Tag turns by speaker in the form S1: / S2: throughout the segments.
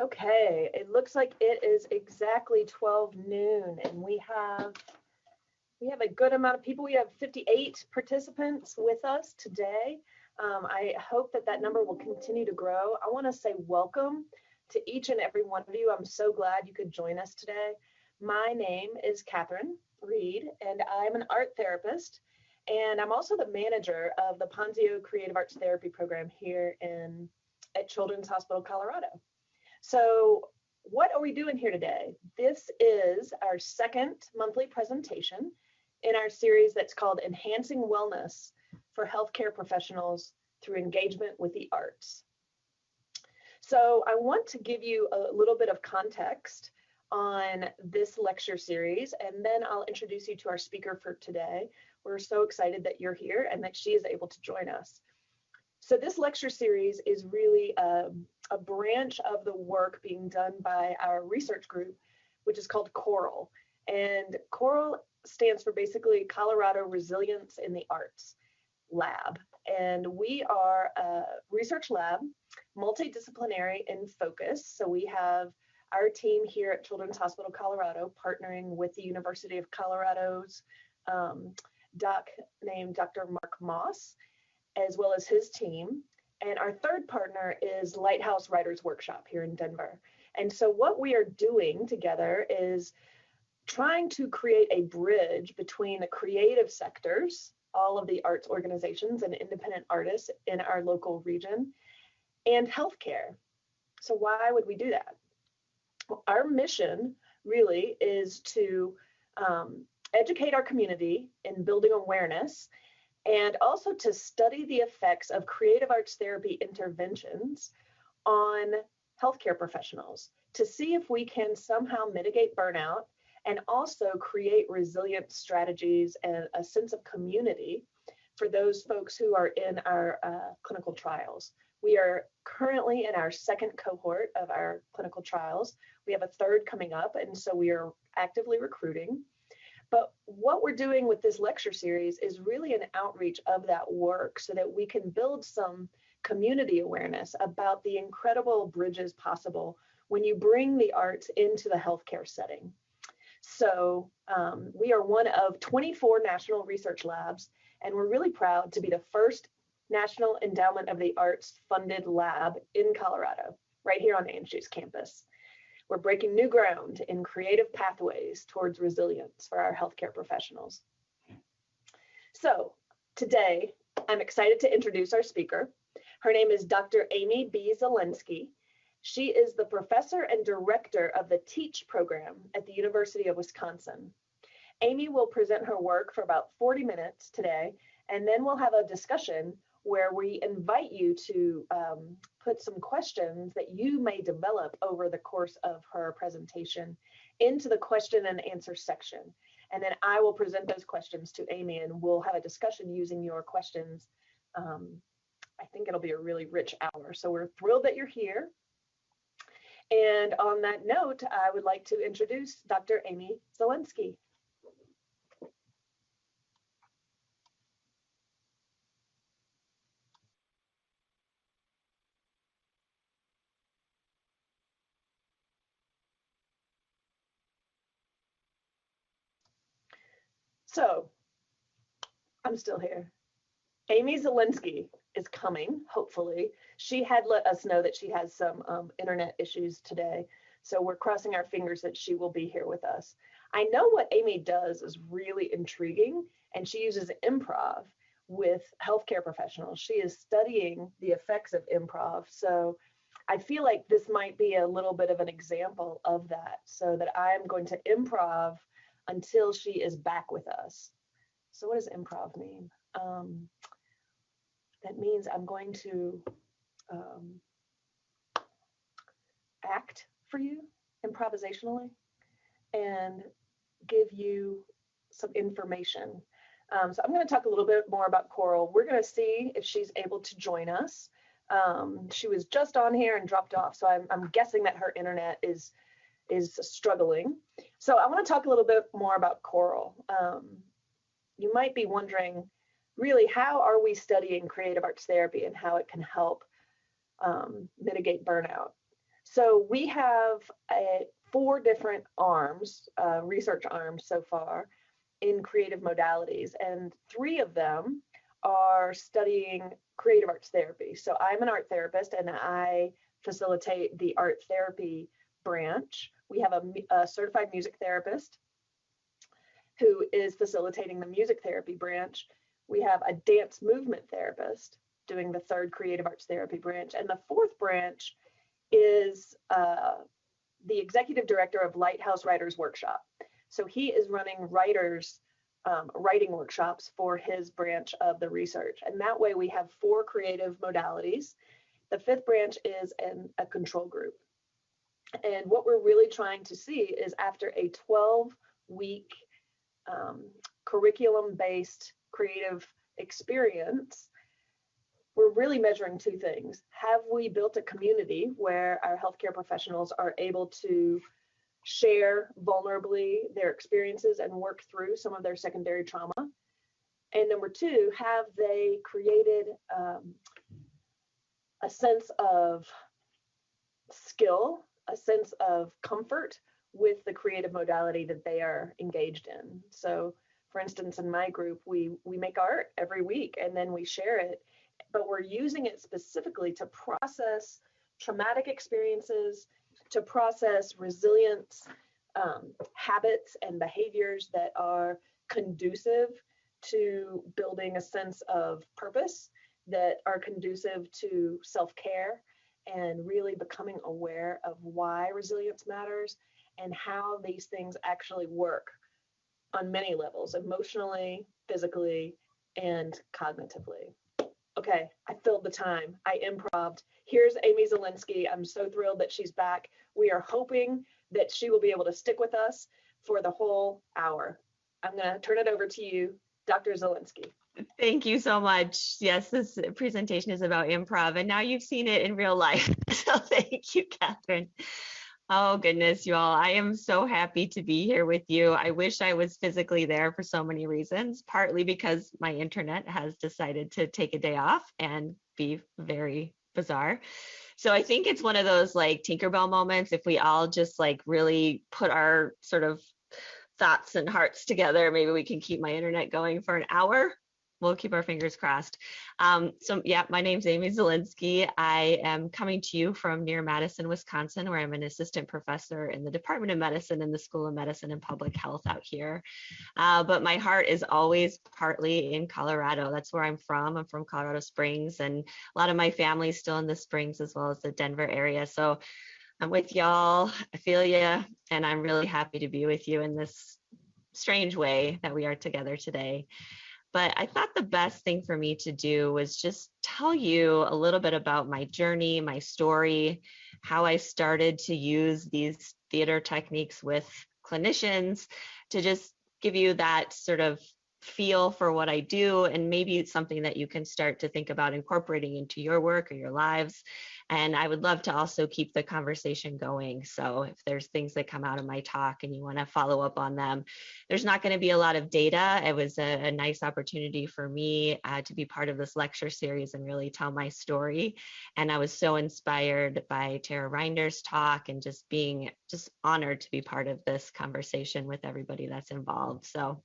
S1: Okay, it looks like it is exactly 12 noon, and we have a good amount of people. We have 58 participants with us today. I hope that that number will continue to grow. I want to say welcome to each and every one of you. I'm so glad you could join us today. My name is Catherine Reed, and I'm an art therapist, and I'm also the manager of the Ponzio Creative Arts Therapy Program here at Children's Hospital, Colorado. So what are we doing here today? This is our second monthly presentation in our series that's called Enhancing Wellness for Healthcare Professionals Through Engagement with the Arts. So I want to give you a little bit of context on this lecture series, and then I'll introduce you to our speaker for today. We're so excited that you're here and that she is able to join us. So this lecture series is really a branch of the work being done by our research group, which is called CORAL. And CORAL stands for basically Colorado Resilience in the Arts Lab. And we are a research lab, multidisciplinary in focus. So we have our team here at Children's Hospital Colorado partnering with the University of Colorado's doc named Dr. Mark Moss, as well as his team. And our third partner is Lighthouse Writers Workshop here in Denver. And so what we are doing together is trying to create a bridge between the creative sectors, all of the arts organizations and independent artists in our local region, and healthcare. So why would we do that? Well, our mission really is to educate our community in building awareness, and also to study the effects of creative arts therapy interventions on healthcare professionals to see if we can somehow mitigate burnout and also create resilient strategies and a sense of community for those folks who are in our clinical trials. We are currently in our second cohort of our clinical trials. We have a third coming up, and so we are actively recruiting. But what we're doing with this lecture series is really an outreach of that work so that we can build some community awareness about the incredible bridges possible when you bring the arts into the healthcare setting. So we are one of 24 national research labs, and we're really proud to be the first National Endowment of the Arts funded lab in Colorado, right here on ANSU's campus. We're breaking new ground in creative pathways towards resilience for our healthcare professionals. So today, I'm excited to introduce our speaker. Her name is Dr. Amy B. Zielinski. She is the professor and director of the TEACH program at the University of Wisconsin. Amy will present her work for about 40 minutes today, and then we'll have a discussion where we invite you to put some questions that you may develop over the course of her presentation into the question and answer section. And then I will present those questions to Amy, and we'll have a discussion using your questions. I think it'll be a really rich hour. So we're thrilled that you're here. And on that note, I would like to introduce Dr. Amy Zielinski. So I'm still here. Amy Zielinski is coming, hopefully. She had let us know that she has some internet issues today, so we're crossing our fingers that she will be here with us. I know what Amy does is really intriguing, and she uses improv with healthcare professionals. She is studying the effects of improv, so I feel like this might be a little bit of an example of that, so that I am going to improv until she is back with us. So what does improv mean? That means I'm going to act for you improvisationally and give you some information. So I'm going to talk a little bit more about Coral. We're going to see if she's able to join us. She was just on here and dropped off, so I'm guessing that her internet is struggling. So I want to talk a little bit more about Coral. You might be wondering, really, how are we studying creative arts therapy and how it can help mitigate burnout? So we have 4 different arms, research arms so far in creative modalities, and 3 of them are studying creative arts therapy. So I'm an art therapist and I facilitate the art therapy branch. We have a certified music therapist who is facilitating the music therapy branch. We have a dance movement therapist doing the 3rd creative arts therapy branch. And the 4th branch is the executive director of Lighthouse Writers Workshop. So he is running writing workshops for his branch of the research. And that way we have 4 creative modalities. The 5th branch is a control group. And what we're really trying to see is after a 12-week curriculum-based creative experience, we're really measuring 2 things. Have we built a community where our healthcare professionals are able to share vulnerably their experiences and work through some of their secondary trauma? And number 2, have they created a sense of skill, a sense of comfort with the creative modality that they are engaged in? So for instance, in my group, we make art every week and then we share it, but we're using it specifically to process traumatic experiences, to process resilience, habits and behaviors that are conducive to building a sense of purpose, that are conducive to self-care and really becoming aware of why resilience matters and how these things actually work on many levels, emotionally, physically, and cognitively. Okay, I filled the time. I improv'd. Here's Amy Zielinski. I'm so thrilled that she's back. We are hoping that she will be able to stick with us for the whole hour. I'm going to turn it over to you, Dr. Zielinski.
S2: Thank you so much. Yes, this presentation is about improv, and now you've seen it in real life. So thank you, Catherine. Oh, goodness, you all. I am so happy to be here with you. I wish I was physically there for so many reasons, partly because my internet has decided to take a day off and be very bizarre. So I think it's one of those like Tinkerbell moments. If we all just like really put our sort of thoughts and hearts together, maybe we can keep my internet going for an hour. We'll keep our fingers crossed. So yeah, my name's Amy Zielinski. I am coming to you from near Madison, Wisconsin, where I'm an assistant professor in the Department of Medicine in the School of Medicine and Public Health out here. But my heart is always partly in Colorado. That's where I'm from. I'm from Colorado Springs, and a lot of my family's still in the Springs as well as the Denver area. So I'm with y'all. I feel you, and I'm really happy to be with you in this strange way that we are together today. But I thought the best thing for me to do was just tell you a little bit about my journey, my story, how I started to use these theater techniques with clinicians to just give you that sort of feel for what I do, and maybe it's something that you can start to think about incorporating into your work or your lives. And I would love to also keep the conversation going. So if there's things that come out of my talk and you want to follow up on them, there's not going to be a lot of data. It was a nice opportunity for me to be part of this lecture series and really tell my story. And I was so inspired by Tara Reinder's talk and just being honored to be part of this conversation with everybody that's involved. So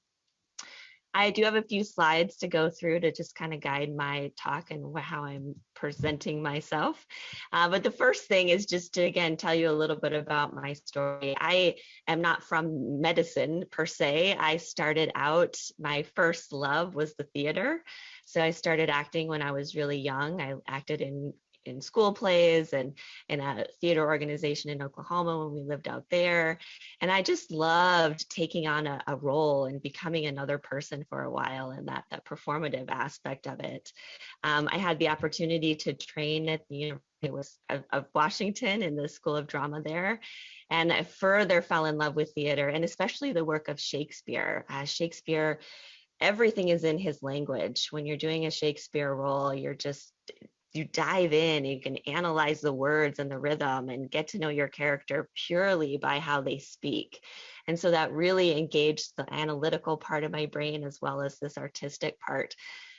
S2: I do have a few slides to go through to just kind of guide my talk and how I'm presenting myself. But the first thing is just to, again, tell you a little bit about my story. I am not from medicine per se. I started out, my first love was the theater. So I started acting when I was really young. I acted in school plays and in a theater organization in Oklahoma when we lived out there. And I just loved taking on a role and becoming another person for a while, and that performative aspect of it. I had the opportunity to train at the University of Washington in the School of Drama there. And I further fell in love with theater, and especially the work of Shakespeare. Shakespeare, everything is in his language. When you're doing a Shakespeare role, you dive in, you can analyze the words and the rhythm and get to know your character purely by how they speak. And so that really engaged the analytical part of my brain as well as this artistic part.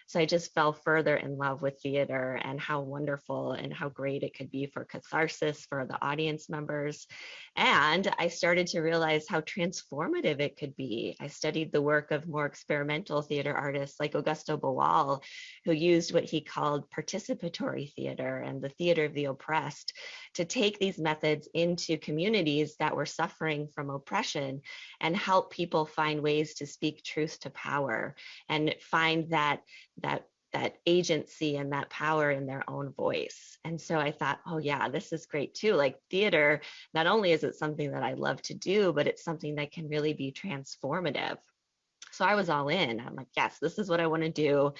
S2: So I just fell further in love with theater and how wonderful and how great it could be for catharsis for the audience members. And I started to realize how transformative it could be. I studied the work of more experimental theater artists like Augusto Boal, who used what he called participatory theater and the theater of the oppressed to take these methods into communities that were suffering from oppression and help people find ways to speak truth to power and find that agency and that power in their own voice. And so I thought, oh yeah, this is great too. Like theater, not only is it something that I love to do, but it's something that can really be transformative. So I was all in. I'm like, yes, this is what I want to do.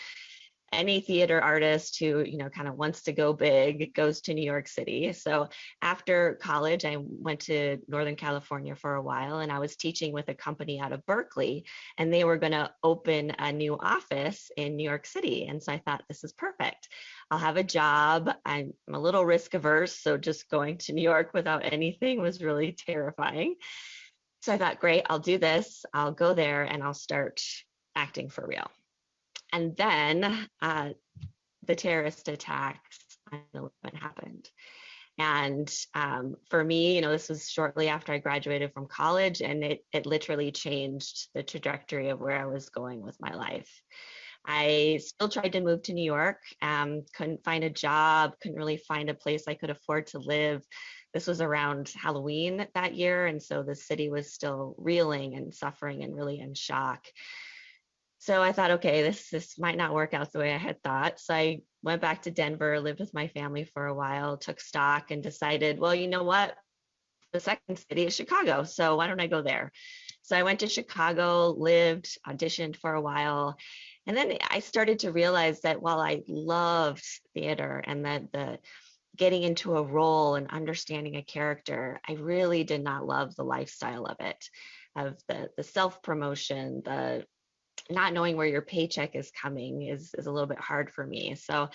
S2: Any theater artist who, kind of wants to go big goes to New York City. So after college, I went to Northern California for a while, and I was teaching with a company out of Berkeley, and they were going to open a new office in New York City. And so I thought, this is perfect. I'll have a job. I'm a little risk averse, so just going to New York without anything was really terrifying. So I thought, great, I'll do this. I'll go there and I'll start acting for real. And then the terrorist attacks on 9/11 happened. And for me, this was shortly after I graduated from college, and it literally changed the trajectory of where I was going with my life. I still tried to move to New York, couldn't find a job, couldn't really find a place I could afford to live. This was around Halloween that year, and so the city was still reeling and suffering and really in shock. So I thought, okay, this might not work out the way I had thought. So I went back to Denver, lived with my family for a while, took stock and decided, well, you know what? The second city is Chicago. So why don't I go there? So I went to Chicago, lived, auditioned for a while. And then I started to realize that while I loved theater and that the getting into a role and understanding a character, I really did not love the lifestyle of it, of the self-promotion, the not knowing where your paycheck is coming is a little bit hard for me. So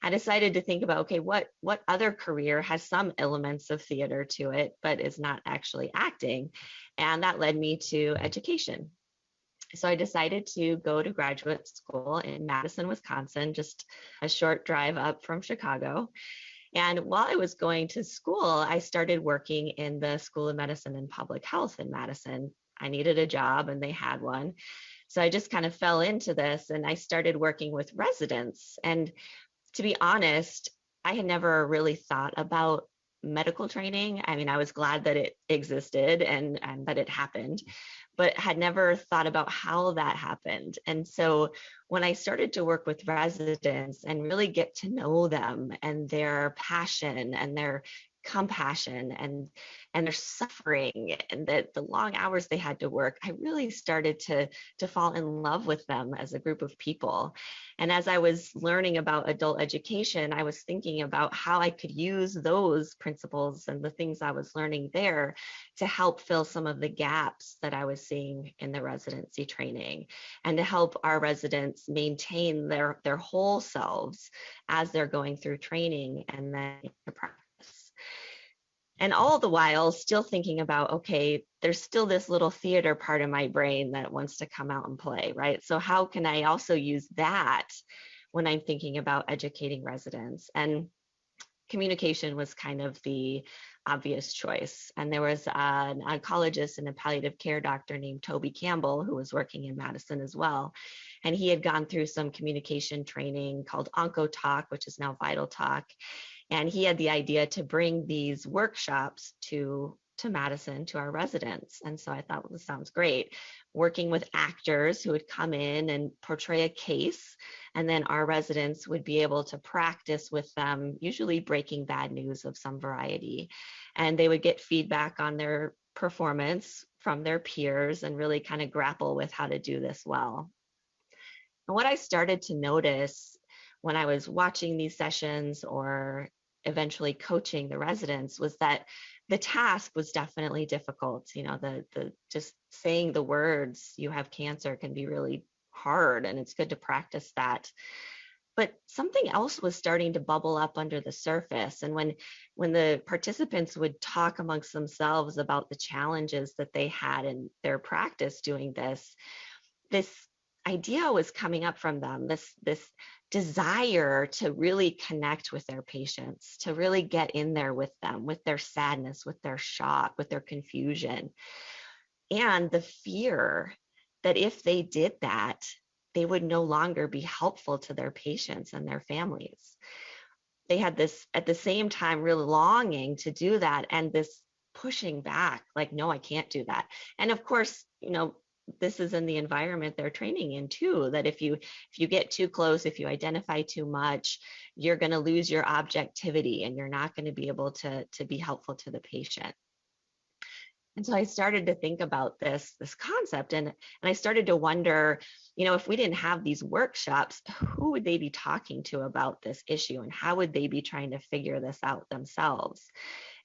S2: I decided to think about, okay, what other career has some elements of theater to it, but is not actually acting? And that led me to education. So I decided to go to graduate school in Madison, Wisconsin, just a short drive up from Chicago. And while I was going to school, I started working in the School of Medicine and Public Health in Madison. I needed a job and they had one. So I just kind of fell into this and I started working with residents. And to be honest, I had never really thought about medical training. I mean, I was glad that it existed and that it happened, but had never thought about how that happened. And so when I started to work with residents and really get to know them and their passion and their compassion and their suffering and the long hours they had to work, I really started to fall in love with them as a group of people. And as I was learning about adult education, I was thinking about how I could use those principles and the things I was learning there to help fill some of the gaps that I was seeing in the residency training and to help our residents maintain their whole selves as they're going through training and then into practice. And all the while still thinking about, okay, there's still this little theater part of my brain that wants to come out and play, right? So how can I also use that when I'm thinking about educating residents? And communication was kind of the obvious choice. And there was an oncologist and a palliative care doctor named Toby Campbell who was working in Madison as well. And he had gone through some communication training called OncoTalk, which is now Vital Talk. And he had the idea to bring these workshops to Madison, to our residents. And so I thought, well, this sounds great. Working with actors who would come in and portray a case, and then our residents would be able to practice with them, usually breaking bad news of some variety. And they would get feedback on their performance from their peers and really kind of grapple with how to do this well. And what I started to notice when I was watching these sessions or eventually coaching the residents was that the task was definitely difficult. The just saying the words, "you have cancer," can be really hard, and it's good to practice that. But something else was starting to bubble up under the surface. And when the participants would talk amongst themselves about the challenges that they had in their practice doing this, idea was coming up from them, this desire to really connect with their patients, to really get in there with them, with their sadness, with their shock, with their confusion, and the fear that if they did that, they would no longer be helpful to their patients and their families. They had this, at the same time, real longing to do that, and this pushing back, like, no, I can't do that. And of course, this is in the environment they're training in too, that if you get too close, if you identify too much, you're going to lose your objectivity and you're not going to be able to be helpful to the patient. And so I started to think about this concept, and I started to wonder, if we didn't have these workshops, who would they be talking to about this issue, and how would they be trying to figure this out themselves?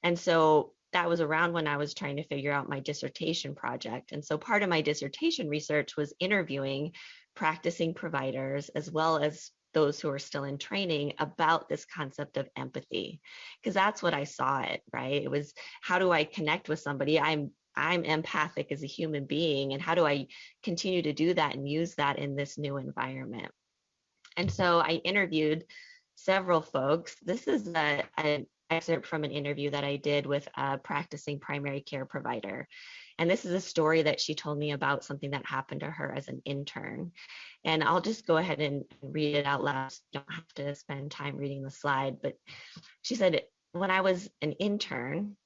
S2: And so that was around when I was trying to figure out my dissertation project. And so part of my dissertation research was interviewing practicing providers as well as those who are still in training about this concept of empathy, because that's what I saw it, right? It was, how do I connect with somebody? I'm empathic as a human being, and how do I continue to do that and use that in this new environment? And so I interviewed several folks. This is an excerpt from an interview that I did with a practicing primary care provider. And this is a story that she told me about something that happened to her as an intern. And I'll just go ahead and read it out loud. You don't have to spend time reading the slide. But she said, when I was an intern,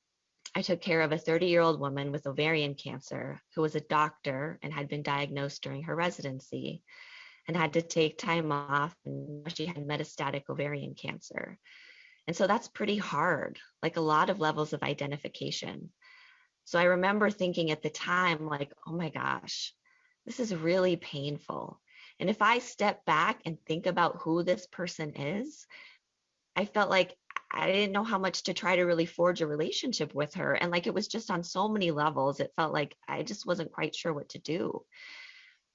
S2: I took care of a 30-year-old woman with ovarian cancer who was a doctor and had been diagnosed during her residency and had to take time off, and she had metastatic ovarian cancer. And so that's pretty hard, like a lot of levels of identification. So I remember thinking at the time, like, oh my gosh, this is really painful. And if I step back and think about who this person is, I felt like I didn't know how much to try to really forge a relationship with her. And like, it was just on so many levels, it felt like I just wasn't quite sure what to do.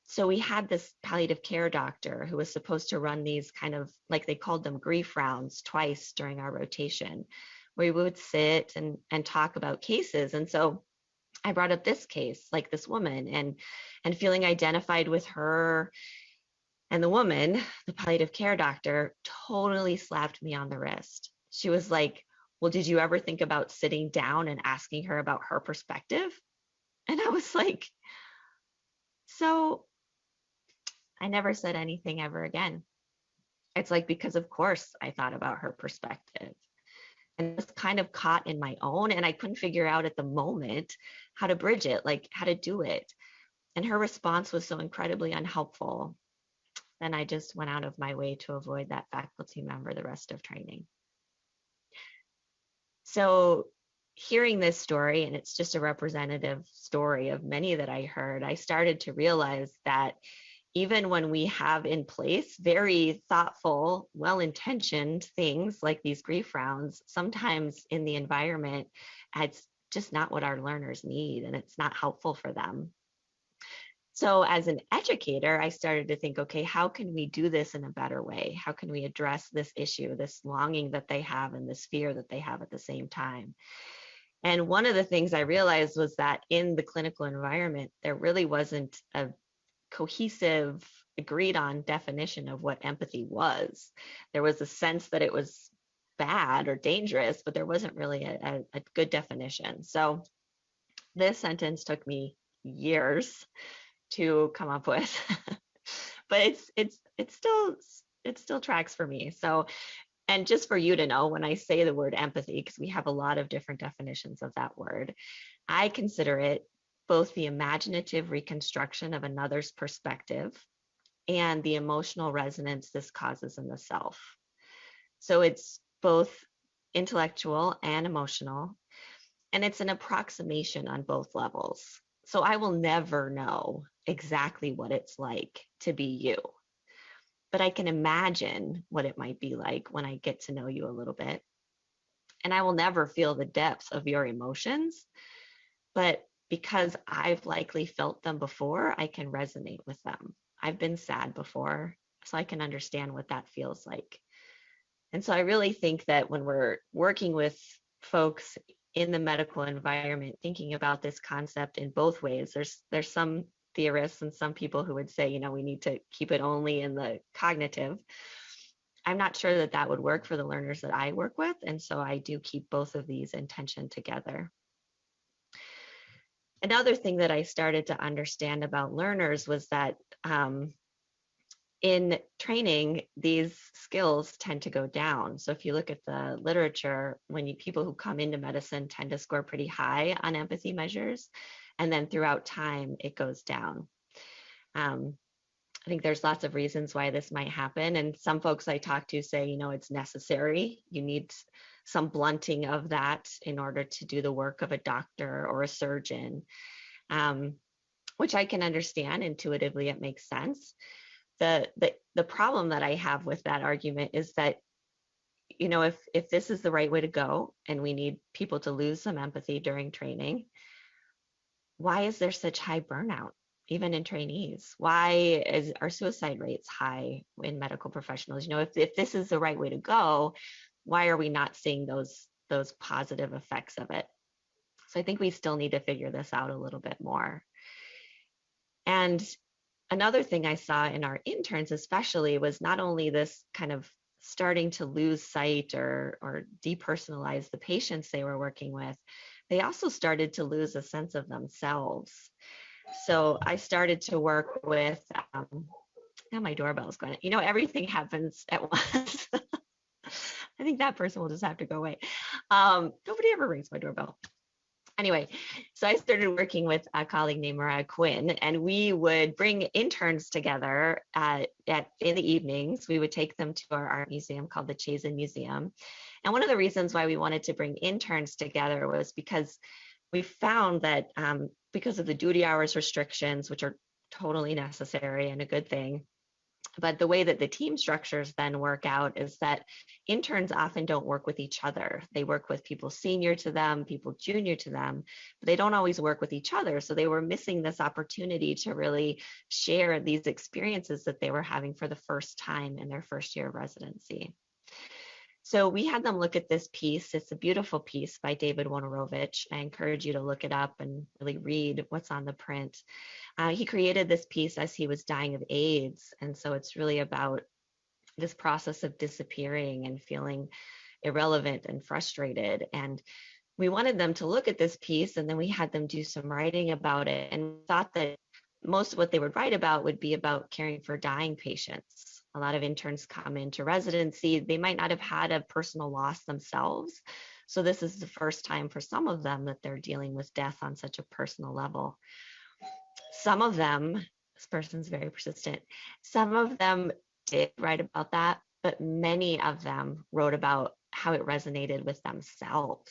S2: So we had this palliative care doctor who was supposed to run these kind of, like they called them, grief rounds twice during our rotation, where we would sit and talk about cases. And so I brought up this case, like this woman, and feeling identified with her. And the woman, the palliative care doctor, totally slapped me on the wrist. She was like, well, did you ever think about sitting down and asking her about her perspective? And I was like, so I never said anything ever again. It's like, because of course I thought about her perspective, and it was kind of caught in my own, and I couldn't figure out at the moment how to bridge it, like how to do it. And her response was so incredibly unhelpful. Then I just went out of my way to avoid that faculty member the rest of training. So hearing this story, and it's just a representative story of many that I heard, I started to realize that even when we have in place very thoughtful, well-intentioned things like these grief rounds, sometimes in the environment, it's just not what our learners need, and it's not helpful for them. So as an educator, I started to think, okay, how can we do this in a better way? How can we address this issue, this longing that they have and this fear that they have at the same time? And one of the things I realized was that in the clinical environment, there really wasn't a cohesive, agreed on definition of what empathy was. There was a sense that it was bad or dangerous, but there wasn't really a good definition. So this sentence took me years to come up with, but it still tracks for me. So, and just for you to know, when I say the word empathy, because we have a lot of different definitions of that word, I consider it both the imaginative reconstruction of another's perspective and the emotional resonance this causes in the self. So it's both intellectual and emotional, and it's an approximation on both levels. So I will never know exactly what it's like to be you, but I can imagine what it might be like when I get to know you a little bit. And I will never feel the depths of your emotions, but because I've likely felt them before, I can resonate with them. I've been sad before, so I can understand what that feels like. And so I really think that when we're working with folks in the medical environment, thinking about this concept in both ways, there's some theorists and some people who would say, we need to keep it only in the cognitive. I'm not sure that that would work for the learners that I work with. And so I do keep both of these in tension together. Another thing that I started to understand about learners was that in training, these skills tend to go down. So if you look at the literature, people who come into medicine tend to score pretty high on empathy measures, and then throughout time, it goes down. I think there's lots of reasons why this might happen. And some folks I talk to say, it's necessary. You need some blunting of that in order to do the work of a doctor or a surgeon, which I can understand. Intuitively, it makes sense. The problem that I have with that argument is that, if this is the right way to go and we need people to lose some empathy during training, why is there such high burnout, even in trainees? Why are suicide rates high in medical professionals? If this is the right way to go, why are we not seeing those positive effects of it? So I think we still need to figure this out a little bit more. And another thing I saw in our interns especially was not only this kind of starting to lose sight or depersonalize the patients they were working with, they also started to lose a sense of themselves. So I started to work with, now my doorbell's going, everything happens at once. I think that person will just have to go away. Nobody ever rings my doorbell. Anyway, so I started working with a colleague named Mariah Quinn, and we would bring interns together in the evenings. We would take them to our art museum called the Chazen Museum. And one of the reasons why we wanted to bring interns together was because we found that because of the duty hours restrictions, which are totally necessary and a good thing, but the way that the team structures then work out is that interns often don't work with each other. They work with people senior to them, people junior to them, but they don't always work with each other. So they were missing this opportunity to really share these experiences that they were having for the first time in their first year of residency. So we had them look at this piece. It's a beautiful piece by David Wojnarowicz. I encourage you to look it up and really read what's on the print. He created this piece as he was dying of AIDS. And so it's really about this process of disappearing and feeling irrelevant and frustrated. And we wanted them to look at this piece, and then we had them do some writing about it, and thought that most of what they would write about would be about caring for dying patients. A lot of interns come into residency. They might not have had a personal loss themselves. So this is the first time for some of them that they're dealing with death on such a personal level. Some of them, this person's very persistent, some of them did write about that, but many of them wrote about how it resonated with themselves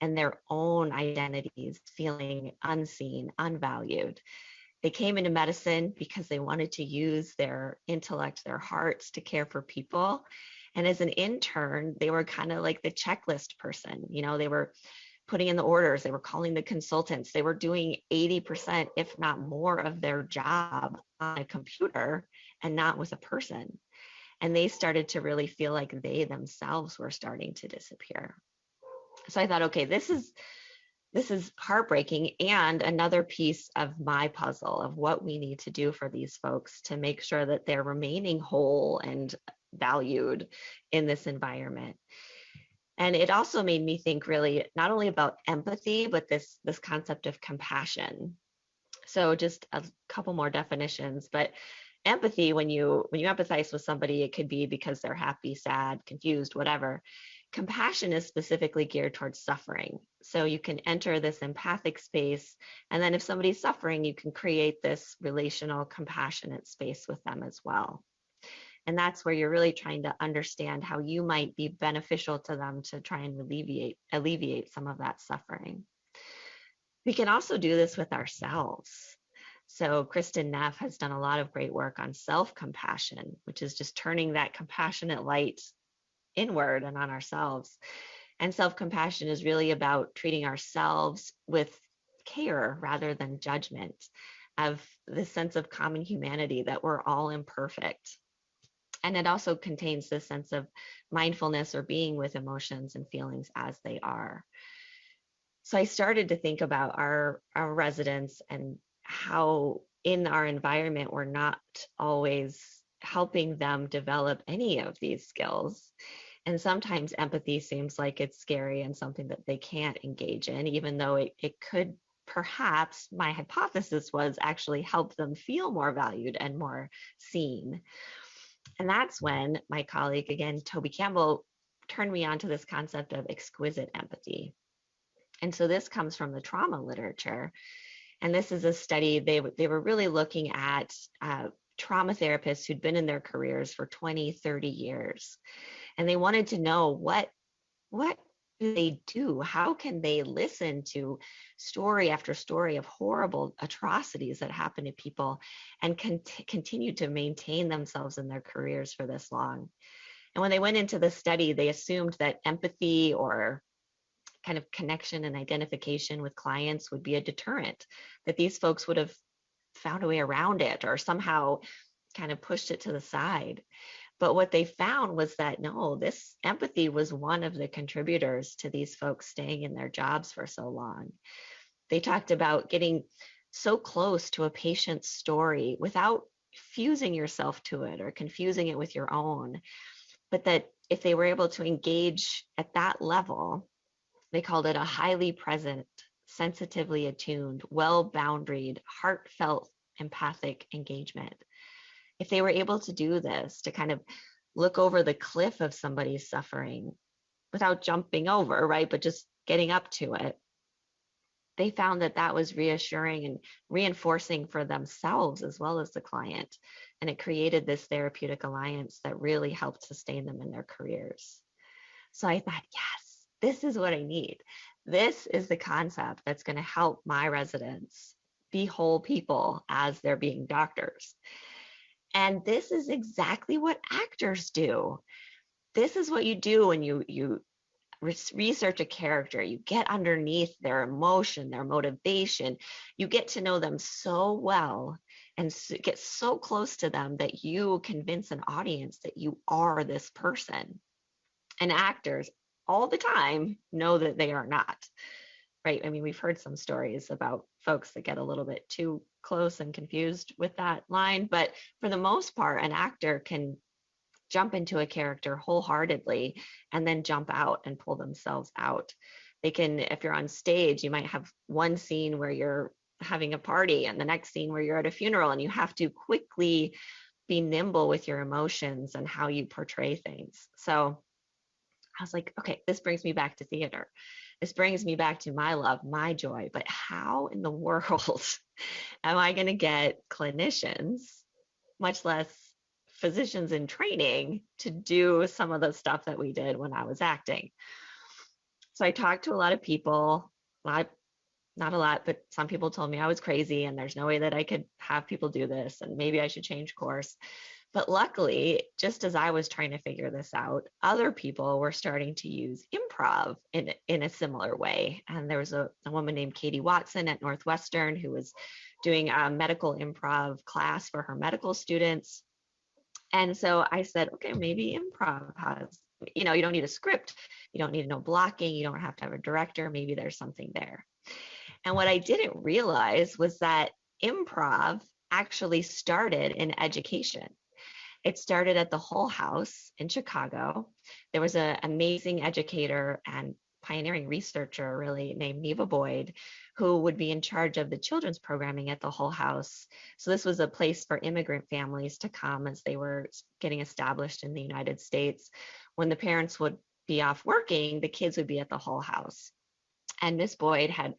S2: and their own identities, feeling unseen, unvalued. They came into medicine because they wanted to use their intellect, their hearts to care for people. And as an intern, they were kind of like the checklist person. They were putting in the orders, they were calling the consultants, they were doing 80%, if not more, of their job on a computer and not with a person. And they started to really feel like they themselves were starting to disappear. So I thought, okay, this is heartbreaking, and another piece of my puzzle of what we need to do for these folks to make sure that they're remaining whole and valued in this environment. And it also made me think really not only about empathy, but this concept of compassion. So just a couple more definitions, but empathy, when you empathize with somebody, it could be because they're happy, sad, confused, whatever. Compassion is specifically geared towards suffering. So you can enter this empathic space, and then if somebody's suffering, you can create this relational, compassionate space with them as well. And that's where you're really trying to understand how you might be beneficial to them to try and alleviate some of that suffering. We can also do this with ourselves. So Kristen Neff has done a lot of great work on self-compassion, which is just turning that compassionate light inward and on ourselves. And self-compassion is really about treating ourselves with care rather than judgment, of this sense of common humanity that we're all imperfect. And it also contains this sense of mindfulness or being with emotions and feelings as they are. So I started to think about our residents and how in our environment, we're not always helping them develop any of these skills. And sometimes empathy seems like it's scary and something that they can't engage in, even though it could perhaps, my hypothesis was, actually help them feel more valued and more seen. And that's when my colleague, again, Toby Campbell, turned me on to this concept of exquisite empathy. And so this comes from the trauma literature. And this is a study, they were really looking at trauma therapists who'd been in their careers for 20, 30 years. And they wanted to know what do they do? How can they listen to story after story of horrible atrocities that happen to people and continue to maintain themselves in their careers for this long? And when they went into the study, they assumed that empathy or kind of connection and identification with clients would be a deterrent, that these folks would have found a way around it or somehow kind of pushed it to the side. But what they found was that no, this empathy was one of the contributors to these folks staying in their jobs for so long. They talked about getting so close to a patient's story without fusing yourself to it or confusing it with your own, but that if they were able to engage at that level, they called it a highly present, sensitively attuned, well-boundaried, heartfelt, empathic engagement. If they were able to do this, to kind of look over the cliff of somebody's suffering without jumping over, right, but just getting up to it, they found that that was reassuring and reinforcing for themselves as well as the client. And it created this therapeutic alliance that really helped sustain them in their careers. So I thought, yes, this is what I need. This is the concept that's going to help my residents be whole people as they're being doctors. And this is exactly what actors do. This is what you do when you research a character. You get underneath their emotion, their motivation. You get to know them so well and get so close to them that you convince an audience that you are this person. And actors all the time know that they are not. Right? I mean, we've heard some stories about folks that get a little bit too close and confused with that line, but for the most part, an actor can jump into a character wholeheartedly and then jump out and pull themselves out. They can, if you're on stage, you might have one scene where you're having a party and the next scene where you're at a funeral, and you have to quickly be nimble with your emotions and how you portray things. So I was like, okay, this brings me back to theater. This brings me back to my love, my joy. But how in the world am I going to get clinicians, much less physicians in training, to do some of the stuff that we did when I was acting? So I talked to a lot of people, not a lot, but some people told me I was crazy and there's no way that I could have people do this and maybe I should change course. But luckily, just as I was trying to figure this out, other people were starting to use improv in a similar way. And there was a woman named Katie Watson at Northwestern who was doing a medical improv class for her medical students. And so I said, okay, maybe improv has, you don't need a script. You don't need no blocking. You don't have to have a director. Maybe there's something there. And what I didn't realize was that improv actually started in education. It started at the Hull House in Chicago. There was an amazing educator and pioneering researcher, really, named Neva Boyd, who would be in charge of the children's programming at the Hull House. So this was a place for immigrant families to come as they were getting established in the United States. When the parents would be off working, the kids would be at the Hull House. And Miss Boyd had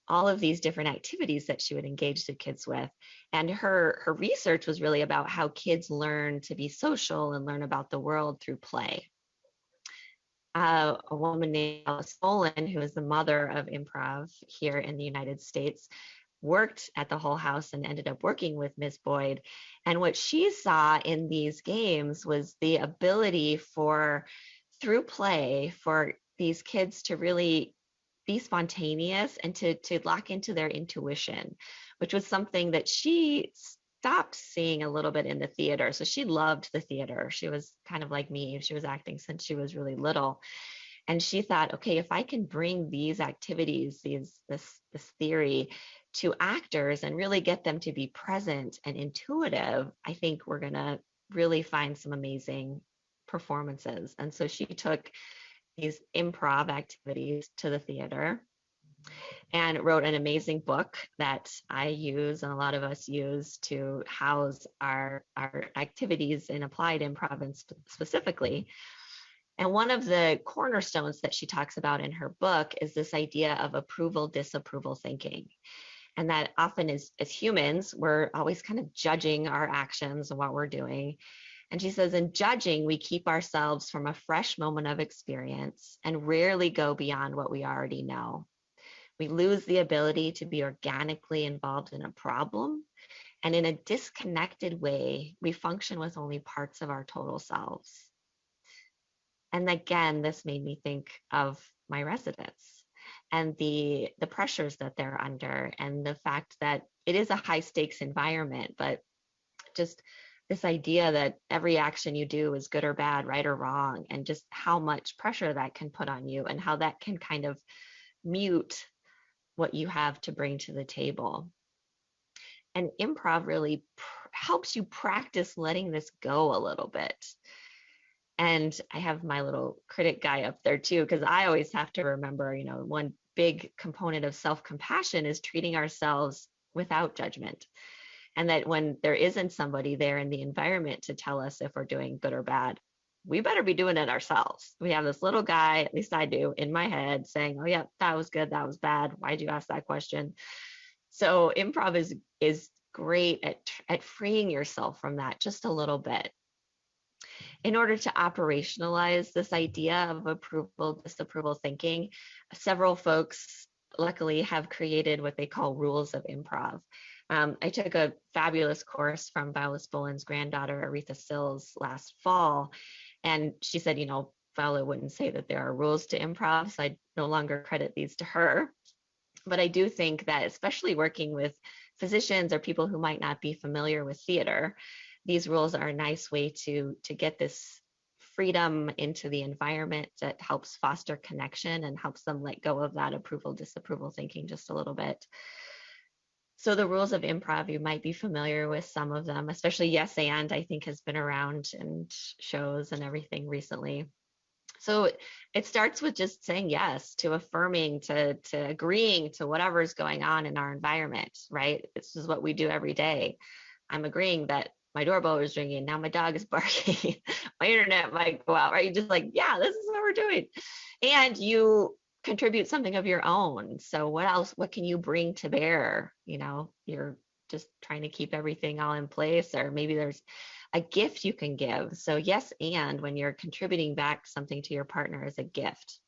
S2: all of these different activities that she would engage the kids with. And her research was really about how kids learn to be social and learn about the world through play. A woman named Alice Nolan, who is the mother of improv here in the United States, worked at the Hull House and ended up working with Miss Boyd. And what she saw in these games was the ability for, through play, for these kids to really be spontaneous and to lock into their intuition, which was something that she stopped seeing a little bit in the theater. So she loved the theater. She was kind of like me. She was acting since she was really little. And she thought, okay, if I can bring these activities, this theory to actors and really get them to be present and intuitive, I think we're going to really find some amazing performances. And so she took these improv activities to the theater and wrote an amazing book that I use and a lot of us use to house our activities in applied improv and specifically. And one of the cornerstones that she talks about in her book is this idea of approval, disapproval thinking. And that often as humans, we're always kind of judging our actions and what we're doing. And she says, in judging, we keep ourselves from a fresh moment of experience and rarely go beyond what we already know. We lose the ability to be organically involved in a problem. And in a disconnected way, we function with only parts of our total selves. And again, this made me think of my residents and the pressures that they're under and the fact that it is a high stakes environment, but just this idea that every action you do is good or bad, right or wrong, and just how much pressure that can put on you and how that can kind of mute what you have to bring to the table. And improv really helps you practice letting this go a little bit. And I have my little critic guy up there too, because I always have to remember, one big component of self-compassion is treating ourselves without judgment. And that when there isn't somebody there in the environment to tell us if we're doing good or bad, we better be doing it ourselves. We have this little guy, at least I do, in my head saying, oh yeah, that was good, that was bad. Why'd you ask that question? So improv is great at freeing yourself from that just a little bit. In order to operationalize this idea of approval, disapproval thinking, several folks luckily have created what they call rules of improv. I took a fabulous course from Viola Spolin's granddaughter, Aretha Sills, last fall. And she said, Viola wouldn't say that there are rules to improv, so I no longer credit these to her. But I do think that, especially working with physicians or people who might not be familiar with theater, these rules are a nice way to get this freedom into the environment that helps foster connection and helps them let go of that approval, disapproval thinking just a little bit. So the rules of improv, you might be familiar with some of them, especially yes and I think has been around in shows and everything recently. So it starts with just saying yes, to affirming, to agreeing to whatever is going on in our environment, right? This is what we do every day. I'm agreeing that my doorbell is ringing. Now my dog is barking. My internet might go out, right? You're just like, yeah, this is what we're doing. And you contribute something of your own. So what else, what can you bring to bear? You're just trying to keep everything all in place, or maybe there's a gift you can give. So yes, and when you're contributing back something to your partner is a gift.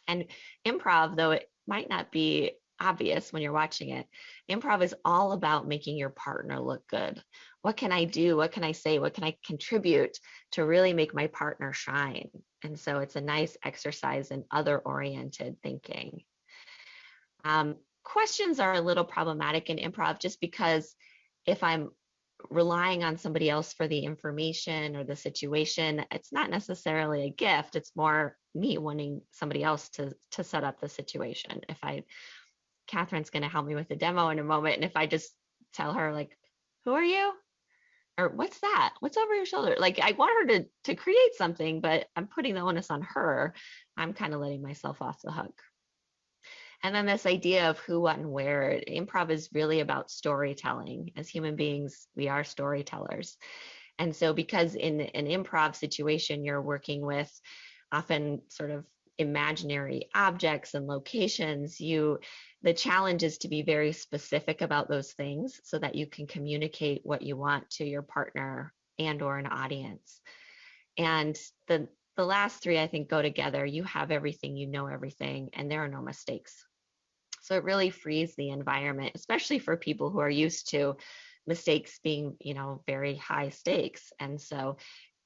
S2: And improv, though it might not be obvious when you're watching it, improv is all about making your partner look good. What can I do? What can I say? What can I contribute to really make my partner shine? And so it's a nice exercise in other-oriented thinking. Questions are a little problematic in improv just because if I'm relying on somebody else for the information or the situation, it's not necessarily a gift. It's more me wanting somebody else to set up the situation. Catherine's going to help me with the demo in a moment. And if I just tell her like, who are you? Or what's that? What's over your shoulder? Like I want her to create something, but I'm putting the onus on her. I'm kind of letting myself off the hook. And then this idea of who, what, and where. Improv is really about storytelling. As human beings, we are storytellers. And so because in an improv situation, you're working with often sort of imaginary objects and locations, the challenge is to be very specific about those things so that you can communicate what you want to your partner and or an audience. And the last three, I think, go together. You have everything, you know everything, and there are no mistakes. So it really frees the environment, especially for people who are used to mistakes being, very high stakes. And so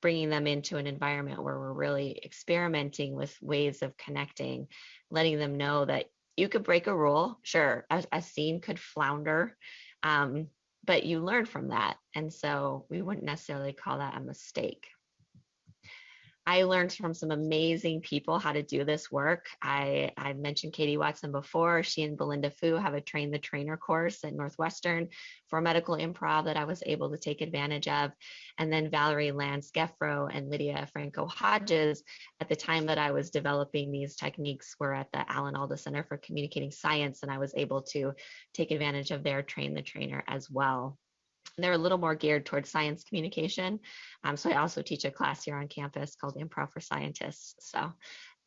S2: bringing them into an environment where we're really experimenting with ways of connecting, letting them know that you could break a rule. Sure, a scene could flounder, but you learn from that. And so we wouldn't necessarily call that a mistake. I learned from some amazing people how to do this work. I mentioned Katie Watson before. She and Belinda Fu have a Train the Trainer course at Northwestern for medical improv that I was able to take advantage of. And then Valerie Lance-Geffro and Lydia Franco-Hodges, at the time that I was developing these techniques, were at the Alan Alda Center for Communicating Science, and I was able to take advantage of their Train the Trainer as well. They're a little more geared towards science communication. So I also teach a class here on campus called Improv for Scientists. So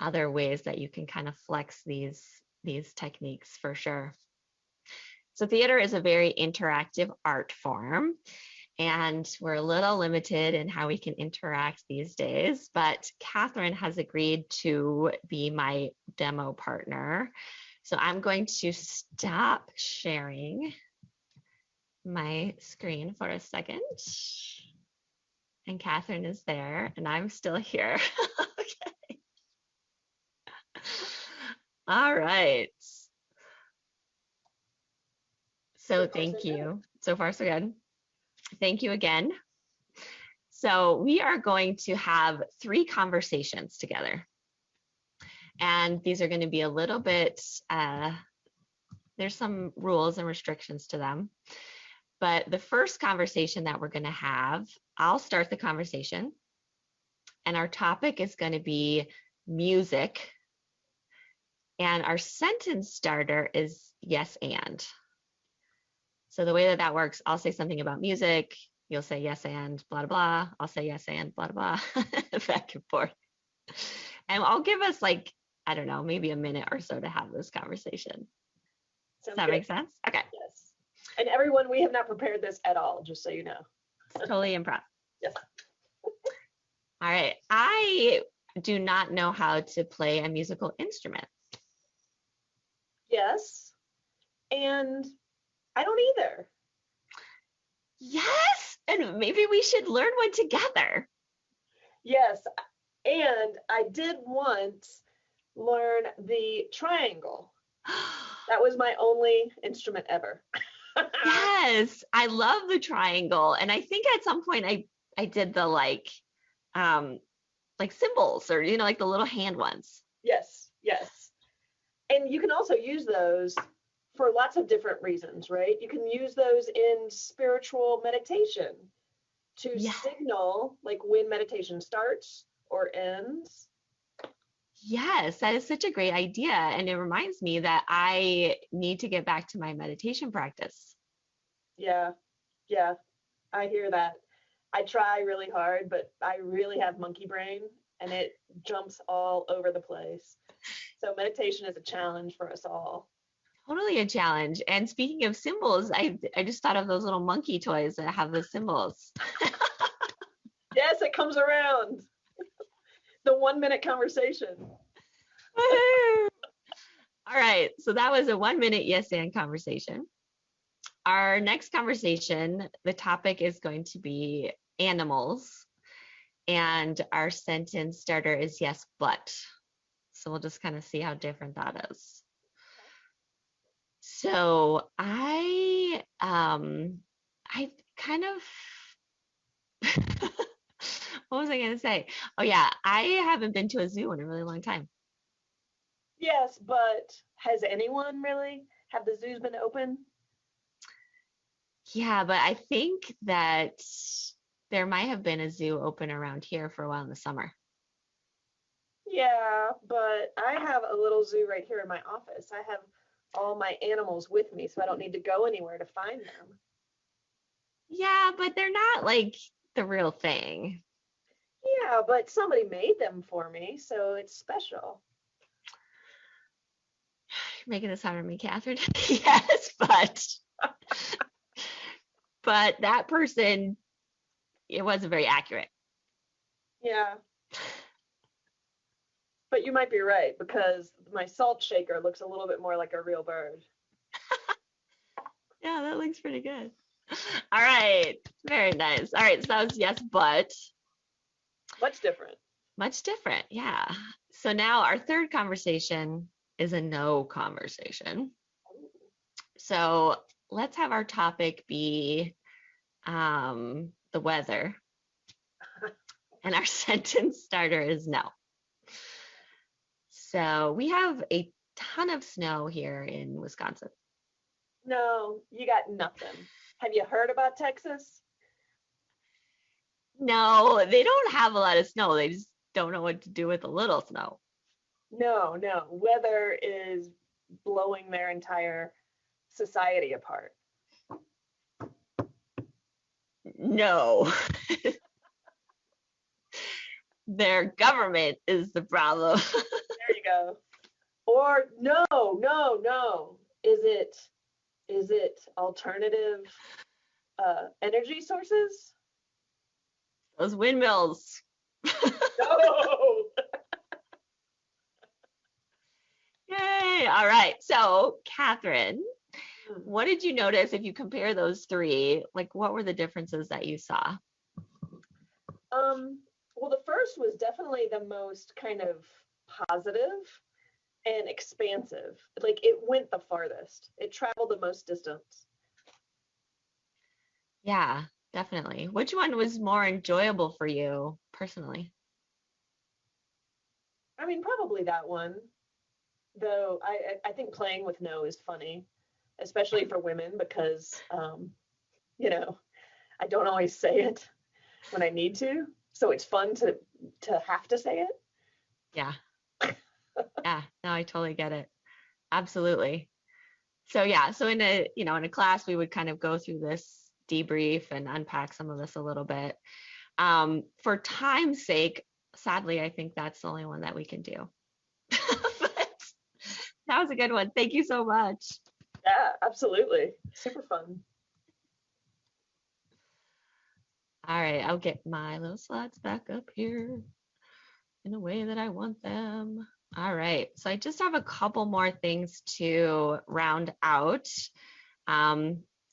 S2: other ways that you can kind of flex these techniques for sure. So theater is a very interactive art form, and we're a little limited in how we can interact these days, but Catherine has agreed to be my demo partner. So I'm going to stop sharing my screen for a second. And Catherine is there, and I'm still here. Okay. All right. So thank you. So far, so good. Thank you again. So we are going to have 3 conversations together. And these are going to be a little bit, there's some rules and restrictions to them. But the first conversation that we're going to have, I'll start the conversation, and our topic is going to be music. And our sentence starter is yes and. So the way that works, I'll say something about music, you'll say yes and blah, blah, blah. I'll say yes and blah, blah, back and forth. And I'll give us like, I don't know, maybe a minute or so to have this conversation. Does that make sense? Okay.
S1: Yes. And everyone, we have not prepared this at all, just so you know.
S2: It's totally improv.
S1: Yes.
S2: All right. I do not know how to play a musical instrument.
S1: Yes. And I don't either.
S2: Yes. And maybe we should learn one together.
S1: Yes. And I did once learn the triangle. That was my only instrument ever.
S2: Yes, I love the triangle. And I think at some point I did the like cymbals, or like the little hand ones.
S1: Yes, yes. And you can also use those for lots of different reasons, right? You can use those in spiritual meditation to signal like when meditation starts or ends.
S2: Yes, that is such a great idea. And it reminds me that I need to get back to my meditation practice.
S1: Yeah, I hear that. I try really hard, but I really have monkey brain and it jumps all over the place. So meditation is a challenge for us all.
S2: Totally a challenge. And speaking of symbols, I just thought of those little monkey toys that have the symbols.
S1: Yes, it comes around. The 1-minute conversation.
S2: All right, so that was a 1-minute yes and conversation. Our next conversation, the topic is going to be animals, and our sentence starter is yes, but. So we'll just kind of see how different that is. So I kind of, what was I going to say? Oh yeah, I haven't been to a zoo in a really long time.
S1: Yes, but has anyone really? Have the zoos been open?
S2: Yeah, but I think that there might have been a zoo open around here for a while in the summer.
S1: Yeah, but I have a little zoo right here in my office. I have all my animals with me, so I don't need to go anywhere to find them.
S2: Yeah, but they're not like the real thing.
S1: Yeah, but somebody made them for me, so it's special.
S2: You're making this hard on me, Catherine. Yes, but that person, it wasn't very accurate.
S1: Yeah. But you might be right, because my salt shaker looks a little bit more like a real bird.
S2: Yeah, that looks pretty good. All right. Very nice. All right. So that was yes, but.
S1: Much different.
S2: Much different. Yeah. So now our third conversation is a no conversation. So let's have our topic be the weather. And our sentence starter is no. So we have a ton of snow here in Wisconsin.
S1: No, you got nothing. Have you heard about Texas?
S2: No, they don't have a lot of snow. They just don't know what to do with a little snow.
S1: No, no. Weather is blowing their entire society apart.
S2: No. Their government is the problem.
S1: There you go. Or no, no, no. Is it alternative energy sources?
S2: Those windmills.
S1: No.
S2: Yay. All right. So, Catherine, what did you notice if you compare those three? Like, what were the differences that you saw?
S1: Well, the first was definitely the most kind of positive and expansive. Like it went the farthest. It traveled the most distance.
S2: Yeah, definitely. Which one was more enjoyable for you personally?
S1: I mean, probably that one. Though I think playing with no is funny, especially for women because you know, I don't always say it when I need to. So it's fun to have to say it.
S2: Yeah. Yeah, no, I totally get it. Absolutely. So yeah, so in a class we would kind of go through this debrief and unpack some of this a little bit. For time's sake, sadly, I think that's the only one that we can do. But that was a good one. Thank you so much.
S1: Yeah, absolutely. Super fun.
S2: All right, I'll get my little slides back up here in a way that I want them. All right, so I just have a couple more things to round out.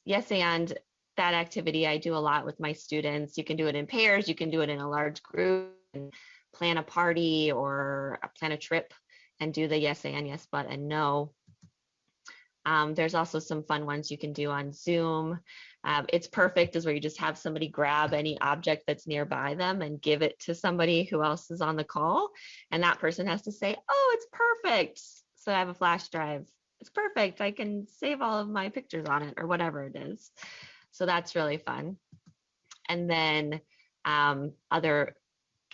S2: Yes, and that activity I do a lot with my students. You can do it in pairs, you can do it in a large group, and plan a party or plan a trip and do the yes and yes but and no. There's also some fun ones you can do on Zoom. It's perfect is where you just have somebody grab any object that's nearby them and give it to somebody who else is on the call. And that person has to say, oh, it's perfect. So I have a flash drive. It's perfect. I can save all of my pictures on it or whatever it is. So that's really fun. And then other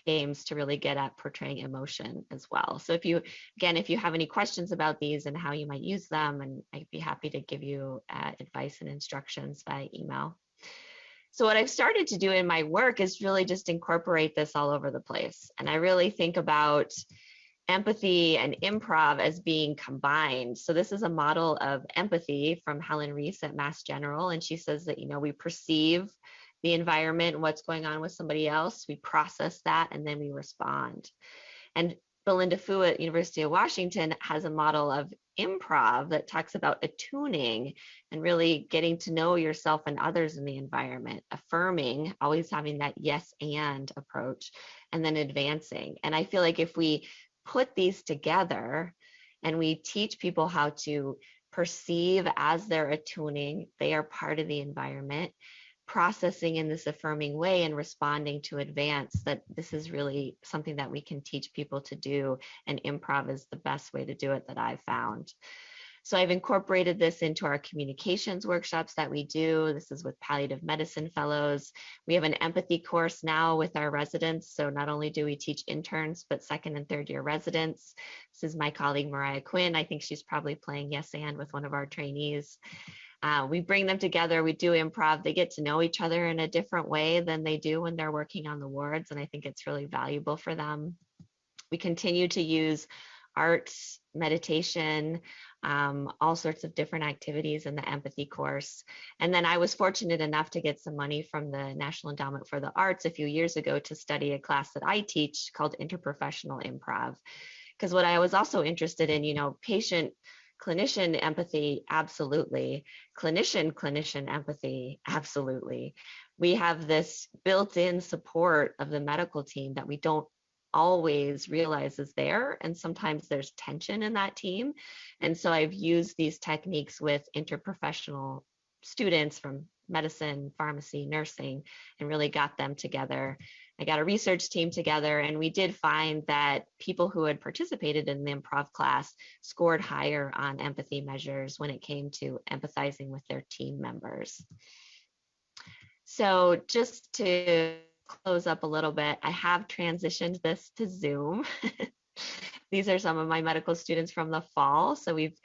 S2: games to really get at portraying emotion as well. So if you have any questions about these and how you might use them, and I'd be happy to give you advice and instructions by email. So what I've started to do in my work is really just incorporate this all over the place. And I really think about empathy and improv as being combined. So this is a model of empathy from Helen Reese at Mass General. And she says that, we perceive the environment and what's going on with somebody else, we process that, and then we respond. And Belinda Fu at University of Washington has a model of improv that talks about attuning and really getting to know yourself and others in the environment, affirming, always having that yes and approach, and then advancing. And I feel like if we put these together and we teach people how to perceive as they're attuning, they are part of the environment, processing in this affirming way and responding to advance, that this is really something that we can teach people to do, and improv is the best way to do it that I've found. So I've incorporated this into our communications workshops that we do. This is with palliative medicine fellows. We have an empathy course now with our residents. So not only do we teach interns, but second and third year residents. This is my colleague, Mariah Quinn. I think she's probably playing yes and with one of our trainees. We bring them together, we do improv, they get to know each other in a different way than they do when they're working on the wards, and I think it's really valuable for them. We continue to use arts, meditation, all sorts of different activities in the empathy course. And then I was fortunate enough to get some money from the National Endowment for the Arts a few years ago to study a class that I teach called Interprofessional Improv. Because what I was also interested in, patient clinician empathy, absolutely. Clinician empathy, absolutely. We have this built-in support of the medical team that we don't always realize is there. And sometimes there's tension in that team. And so I've used these techniques with interprofessional students from medicine, pharmacy, nursing, and really got them together. I got a research team together, and we did find that people who had participated in the improv class scored higher on empathy measures when it came to empathizing with their team members. So just to close up a little bit, I have transitioned this to Zoom. These are some of my medical students from the fall. So we've,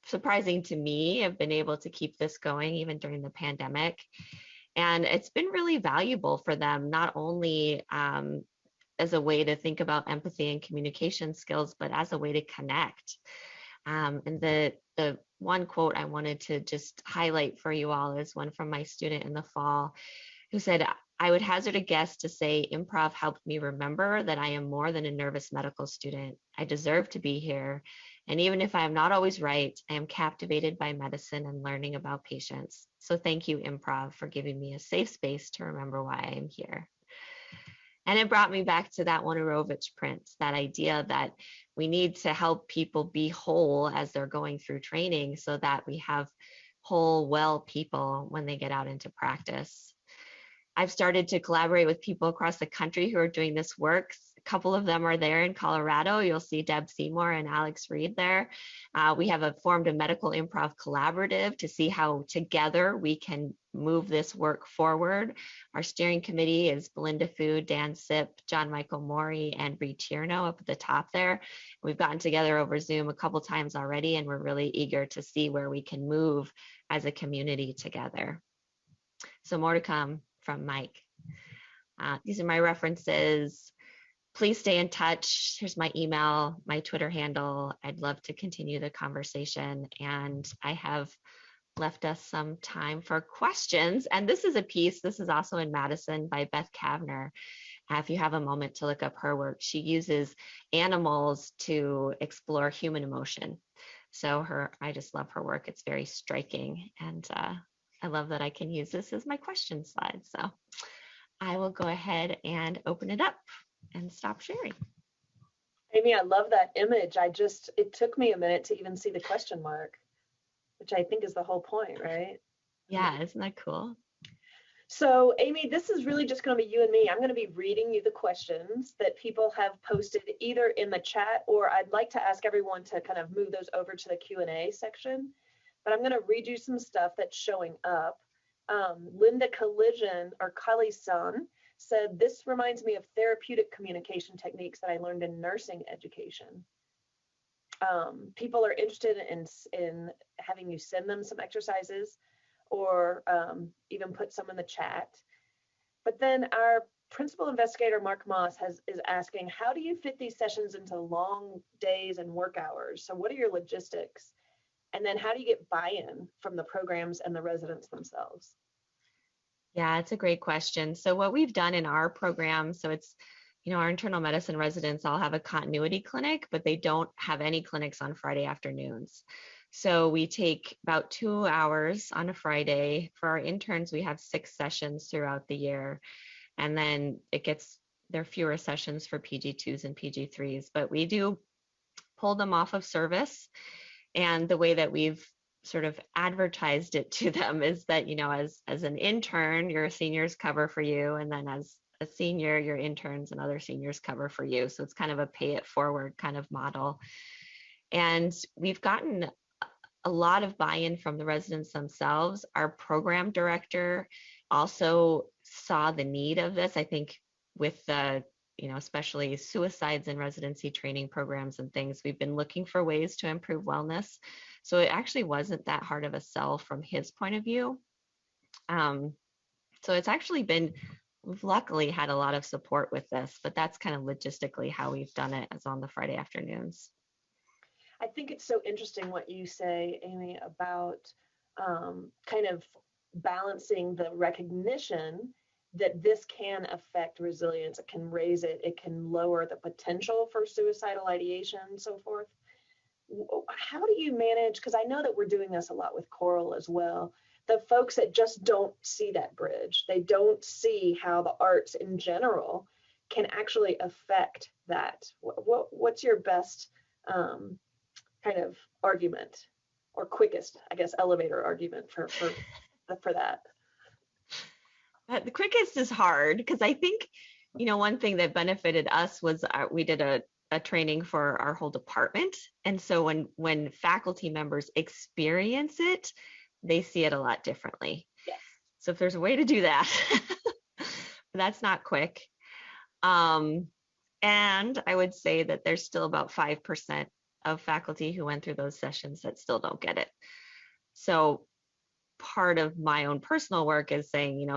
S2: surprising to me, have been able to keep this going even during the pandemic. And it's been really valuable for them, not only as a way to think about empathy and communication skills, but as a way to connect. And the one quote I wanted to just highlight for you all is one from my student in the fall who said, "I would hazard a guess to say improv helped me remember that I am more than a nervous medical student. I deserve to be here. And even if I am not always right, I am captivated by medicine and learning about patients. So thank you, improv, for giving me a safe space to remember why I am here." And it brought me back to that Wojnarowicz print, that idea that we need to help people be whole as they're going through training so that we have whole, well people when they get out into practice. I've started to collaborate with people across the country who are doing this work. A couple of them are there in Colorado. You'll see Deb Seymour and Alex Reed there. We have formed a medical improv collaborative to see how together we can move this work forward. Our steering committee is Belinda Fu, Dan Sipp, John Michael Mori, and Bree Tierno up at the top there. We've gotten together over Zoom a couple times already, and we're really eager to see where we can move as a community together. So more to come from Mike. These are my references. Please stay in touch. Here's my email, my Twitter handle. I'd love to continue the conversation. And I have left us some time for questions. And this is a piece, this is also in Madison by Beth Kavner. If you have a moment to look up her work, she uses animals to explore human emotion. So I just love her work. It's very striking. And I love that I can use this as my question slide. So I will go ahead and open it up and stop sharing.
S1: Amy, I love that image. It took me a minute to even see the question mark, which I think is the whole point, right?
S2: Yeah, isn't that cool?
S1: So Amy, this is really just going to be you and me. I'm going to be reading you the questions that people have posted either in the chat, or I'd like to ask everyone to kind of move those over to the Q&A section. But I'm going to read you some stuff that's showing up. Linda Collision, or Kali-san, said, "This reminds me of therapeutic communication techniques that I learned in nursing education." People are interested in having you send them some exercises, or even put some in the chat. But then our principal investigator, Mark Moss, is asking, how do you fit these sessions into long days and work hours? So what are your logistics? And then how do you get buy-in from the programs and the residents themselves?
S2: Yeah, it's a great question. So what we've done in our program, so it's, our internal medicine residents all have a continuity clinic, but they don't have any clinics on Friday afternoons. So we take about 2 hours on a Friday. For our interns, we have 6 sessions throughout the year. And then there are fewer sessions for PG2s and PG3s, but we do pull them off of service. And the way that we've sort of advertised it to them is that, as an intern, your seniors cover for you. And then as a senior, your interns and other seniors cover for you. So it's kind of a pay it forward kind of model. And we've gotten a lot of buy-in from the residents themselves. Our program director also saw the need of this. I think with the, especially suicides in residency training programs and things, we've been looking for ways to improve wellness. So it actually wasn't that hard of a sell from his point of view. So it's actually we've luckily had a lot of support with this, but that's kind of logistically how we've done it, as on the Friday afternoons.
S1: I think it's so interesting what you say, Amy, about kind of balancing the recognition that this can affect resilience. It can raise it. It can lower the potential for suicidal ideation and so forth. How do you manage, because I know that we're doing this a lot with choral as well, the folks that just don't see that bridge. They don't see how the arts in general can actually affect that. What's your best kind of argument, or quickest, I guess, elevator argument for for that?
S2: The quickest is hard because I think, one thing that benefited us was we did a training for our whole department. And so when faculty members experience it, they see it a lot differently.
S1: Yes.
S2: So if there's a way to do that, that's not quick. And I would say that there's still about 5% of faculty who went through those sessions that still don't get it. So part of my own personal work is saying,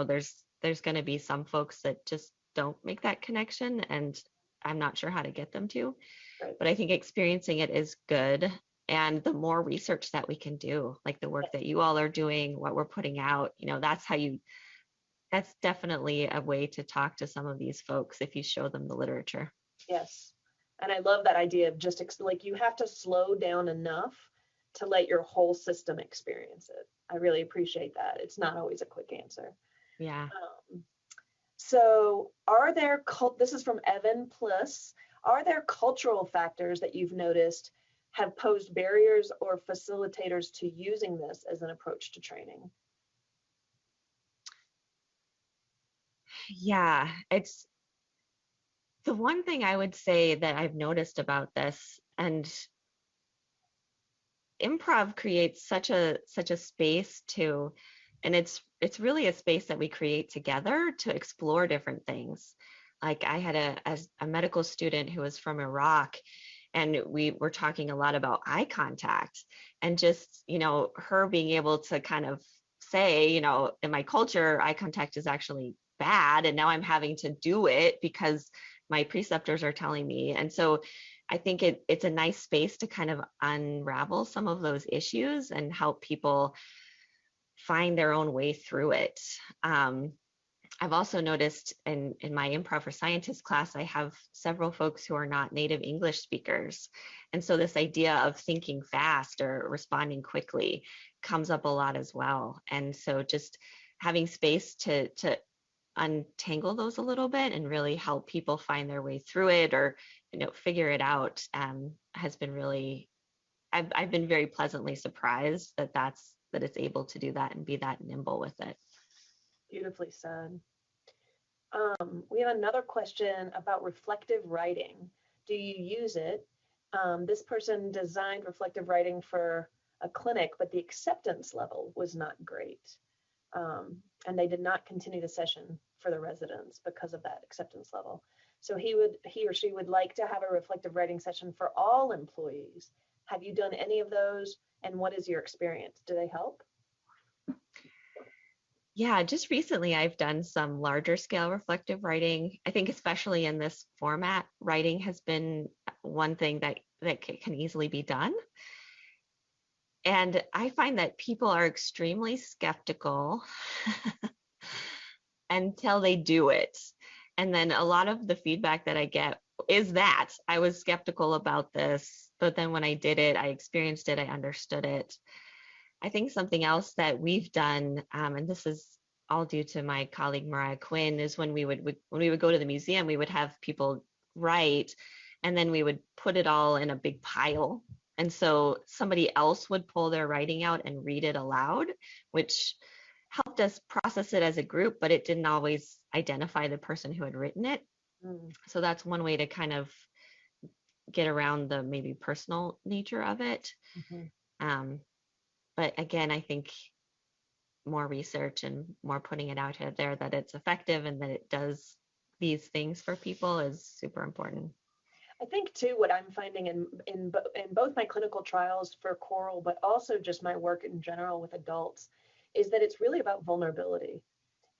S2: there's going to be some folks that just don't make that connection, and I'm not sure how to get them to.
S1: Right.
S2: But I think experiencing it is good. And the more research that we can do, like the work that you all are doing, what we're putting out, that's definitely a way to talk to some of these folks if you show them the literature.
S1: Yes. And I love that idea of just like you have to slow down enough to let your whole system experience it. I really appreciate that. It's not always a quick answer.
S2: Yeah.
S1: So this is from Evan Plus, are there cultural factors that you've noticed have posed barriers or facilitators to using this as an approach to training?
S2: Yeah, it's the one thing I would say that I've noticed about this, and improv creates such a space to, and it's really a space that we create together to explore different things. Like I had a medical student who was from Iraq, and we were talking a lot about eye contact, and just, her being able to kind of say, in my culture, eye contact is actually bad, and now I'm having to do it because my preceptors are telling me. And so I think it's a nice space to kind of unravel some of those issues and help people find their own way through it. I've also noticed in my Improv for Scientists class, I have several folks who are not native English speakers. And so this idea of thinking fast or responding quickly comes up a lot as well. And so just having space to untangle those a little bit and really help people find their way through it, or figure it out, has been really, I've been very pleasantly surprised that it's able to do that and be that nimble with it.
S1: Beautifully said. We have another question about reflective writing. Do you use it? This person designed reflective writing for a clinic, but the acceptance level was not great. And they did not continue the session for the residents because of that acceptance level. So he or she would like to have a reflective writing session for all employees. Have you done any of those? And what is your experience? Do they help?
S2: Yeah, just recently I've done some larger scale reflective writing. I think especially in this format, writing has been one thing that can easily be done. And I find that people are extremely skeptical until they do it. And then a lot of the feedback that I get is that I was skeptical about this, but then when I did it, I experienced it, I understood it. I think something else that we've done, and this is all due to my colleague Mariah Quinn, is when we would go to the museum, we would have people write, and then we would put it all in a big pile. And so somebody else would pull their writing out and read it aloud, which helped us process it as a group, but it didn't always identify the person who had written it. So that's one way to kind of get around the maybe personal nature of it. But again, I think more research and more putting it out there that it's effective and that it does these things for people is super important.
S1: I think too, what I'm finding in both my clinical trials for choral, but also just my work in general with adults, is that it's really about vulnerability.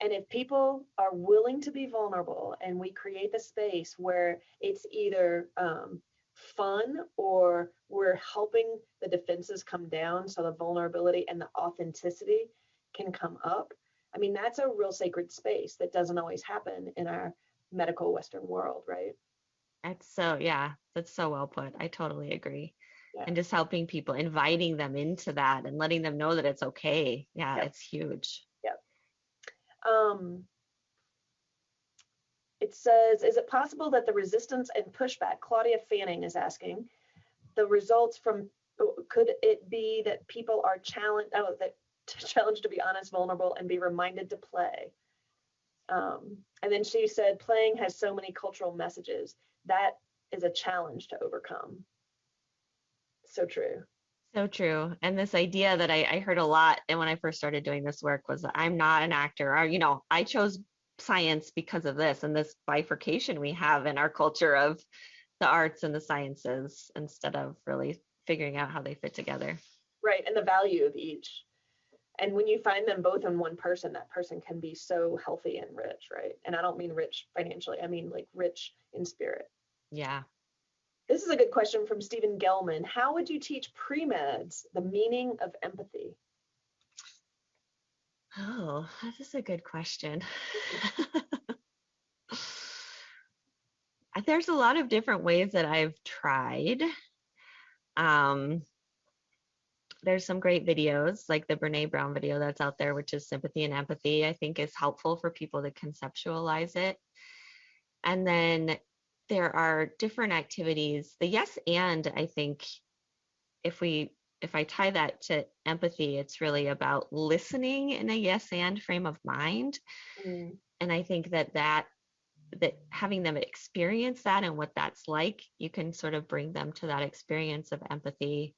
S1: And if people are willing to be vulnerable and we create the space where it's either fun or we're helping the defenses come down so the vulnerability and the authenticity can come up, I mean, that's a real sacred space that doesn't always happen in our medical Western world, right?
S2: That's so well put. I totally agree.
S1: Yeah.
S2: And just helping people, inviting them into that and letting them know that it's okay. Yeah, yep. It's huge.
S1: Yep. It says, is it possible that the resistance and pushback, Claudia Fanning is asking, the results from, could it be that people are challenged, that challenged to be honest, vulnerable, and be reminded to play. And then she said, playing has so many cultural messages. That is a challenge to overcome. So true.
S2: So true. And this idea that I heard a lot, and when I first started doing this work, was that I'm not an actor, or, I chose science because of this and this bifurcation we have in our culture of the arts and the sciences instead of really figuring out how they fit together.
S1: Right. And the value of each. And when you find them both in one person, that person can be so healthy and rich, right? And I don't mean rich financially, I mean like rich in spirit.
S2: Yeah.
S1: This is a good question from Stephen Gelman. How would you teach pre-meds the meaning of empathy?
S2: Oh, that's a good question. There's a lot of different ways that I've tried. There's some great videos, like the Brene Brown video that's out there, which is Sympathy and Empathy, I think is helpful for people to conceptualize it. And then there are different activities. The yes and, I think, if I tie that to empathy, it's really about listening in a yes and frame of mind.
S1: Mm.
S2: And I think that having them experience that and what that's like, you can sort of bring them to that experience of empathy.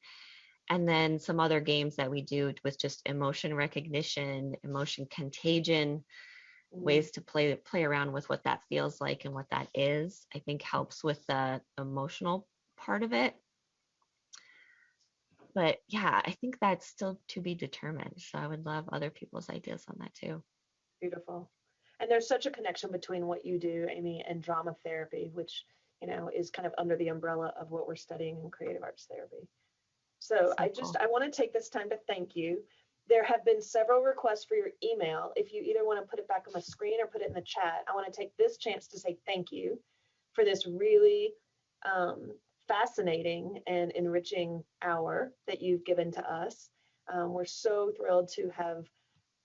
S2: And then some other games that we do with just emotion recognition, emotion contagion, ways to play around with what that feels like and what that is, I think helps with the emotional part of it. But yeah, I think that's still to be determined. So I would love other people's ideas on that too.
S1: Beautiful. And there's such a connection between what you do, Amy, and drama therapy, which, is kind of under the umbrella of what we're studying in creative arts therapy. So I want to take this time to thank you. There have been several requests for your email. If you either want to put it back on the screen or put it in the chat, I want to take this chance to say thank you for this really fascinating and enriching hour that you've given to us. We're so thrilled to have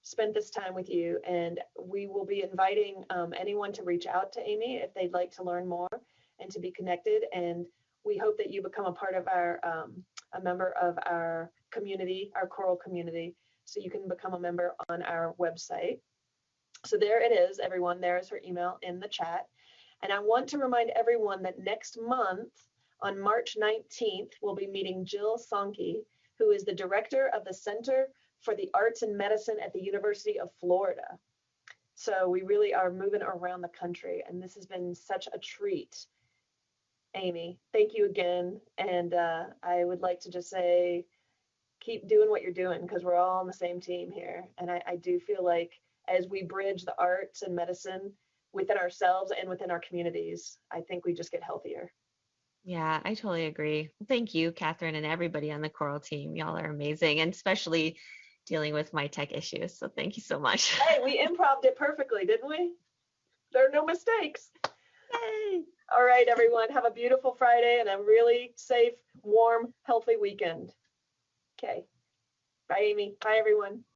S1: spent this time with you, and we will be inviting anyone to reach out to Amy if they'd like to learn more and to be connected. And we hope that you become a part of our, a member of our community, our choral community, so you can become a member on our website. So there it is, everyone. There is her email in the chat. And I want to remind everyone that next month, on March 19th, we'll be meeting Jill Sonke, who is the director of the Center for the Arts and Medicine at the University of Florida. So we really are moving around the country, and this has been such a treat. Amy, thank you again. And I would like to just say, keep doing what you're doing, because we're all on the same team here. And I do feel like as we bridge the arts and medicine within ourselves and within our communities, I think we just get healthier.
S2: Yeah, I totally agree. Thank you, Catherine, and everybody on the choral team. Y'all are amazing, and especially dealing with my tech issues. So thank you so much.
S1: Hey, we improv'd it perfectly, didn't we? There are no mistakes.
S2: Yay!
S1: All right, everyone, have a beautiful Friday and a really safe, warm, healthy weekend. Okay. Bye, Amy. Bye, everyone.